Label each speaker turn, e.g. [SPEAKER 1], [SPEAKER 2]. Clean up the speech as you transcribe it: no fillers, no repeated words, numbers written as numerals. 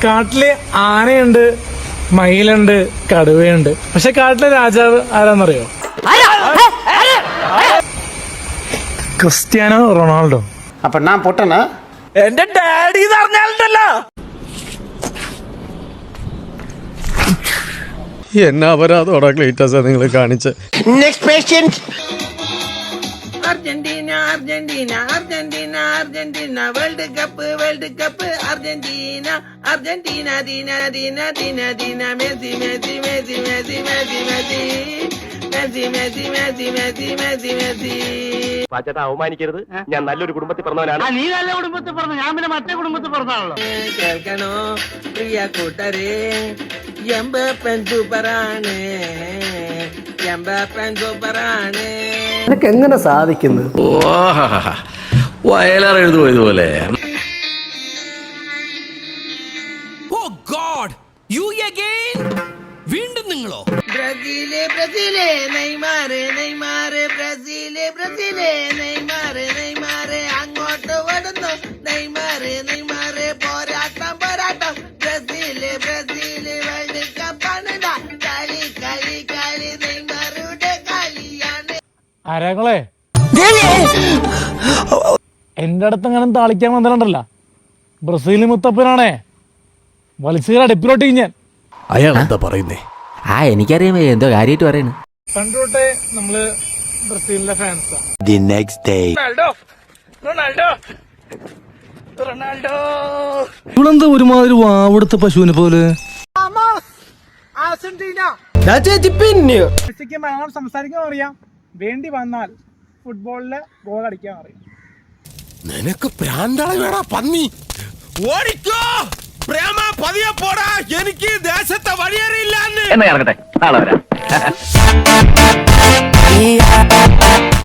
[SPEAKER 1] കാട്ടില് ആനയുണ്ട്, മയിലുണ്ട്, കടുവയുണ്ട്. പക്ഷെ കാട്ടിലെ രാജാവ് ആരാന്നറിയോ? Cristiano Ronaldo.
[SPEAKER 2] അപ്പൊ ഞാൻ പൊട്ടനാ?
[SPEAKER 3] എന്റെ ഡാഡി പറഞ്ഞാലുണ്ടല്ലോ.
[SPEAKER 4] എന്നാ അപരാധോടാ ക്ലീറ്റസ് നിങ്ങൾ കാണിച്ച്.
[SPEAKER 2] Next patient.
[SPEAKER 3] Argentina Argentina Argentina Argentina world cup Argentina Argentina ദീന ദീന ദീന ദീന Messi Messi Messi Messi Messi Messi Messi Messi Messi Messi Messi Messi.
[SPEAKER 5] പാച്ചേട്ടാ അവമാനിക്കരുത്, ഞാൻ നല്ലൊരു കുടുംബത്തിൽ പറഞ്ഞവനാണ്.
[SPEAKER 6] നീ നല്ല കുടുംബത്തിൽ പറഞ്ഞു, ഞാൻ പിന്നെ മറ്റേ കുടുംബത്തിൽ പറഞ്ഞാണല്ലോ.
[SPEAKER 3] കേൾക്കണോ പ്രിയ കൂട്ടരെ, എംബപ്പൻ സൂപ്പറാണ്, എംബപ്പൻ സൂപ്പറാണ്.
[SPEAKER 2] നിനക്ക് എങ്ങനെ സാധിക്കുന്നു?
[SPEAKER 7] വയലാർ എഴുതുപോയതുപോലെ.
[SPEAKER 8] വീണ്ടും നിങ്ങളോ?
[SPEAKER 3] ബ്രസീല് ബ്രസീല് നെയ്മാറ് നെയ്മാറ് ബ്രസീല് ബ്രസീല് നെയ്മാറ് നെയ്മാറ് അങ്ങോട്ട് ഓടുന്നു നെയ്മാറ് നെയ്മാറ് പോരാട്ടം പോരാട്ടം ബ്രസീല് ബ്രസീല് വേൾഡ് കപ്പാണ് കളി കളി കളി നെയ്മാറുടെ കളിയാണ്.
[SPEAKER 1] ആരാങ്ങളെ എന്റെ അടുത്ത് അങ്ങനെ താളിക്കാൻ വന്നിട്ടുണ്ടല്ലോ. ബ്രസീൽ മുത്തപ്പനാണേ, വലിച്ചുകീറ അടുപ്പിലോട്ട് ഞാൻ.
[SPEAKER 4] അയാൾ എന്താ പറയുന്നേ?
[SPEAKER 8] എനിക്കറിയാം എന്തോ കാര്യമായിട്ട് പറയുന്നു.
[SPEAKER 1] പണ്ടോട്ടെ നമ്മള് ബ്രസീലിന്റെ ഫാൻസാ.
[SPEAKER 4] The next day.
[SPEAKER 3] Ronaldo Ronaldo.
[SPEAKER 4] ഇവളെന്താ ഒരുമാതിരി വാവെടുത്ത പശുവിനെ പോലെ?
[SPEAKER 1] അർജന്റീന മെസ്സിക്ക് മലയാളം സംസാരിക്കാൻ അറിയാം, വേണ്ടി വന്നാൽ ഫുട്ബോളില് ഗോൾ അടിക്കാൻ അറിയാം.
[SPEAKER 4] നിനക്ക് പ്രാന്താള വേടാ പന്നി, ഓടിക്കോ പ്രേമ പതിയെ പോടാ, എനിക്ക് ദേശത്തെ വഴിയറിയില്ല.
[SPEAKER 5] എന്നാ ഇറങ്ങട്ടെ, നാളെ വരാം.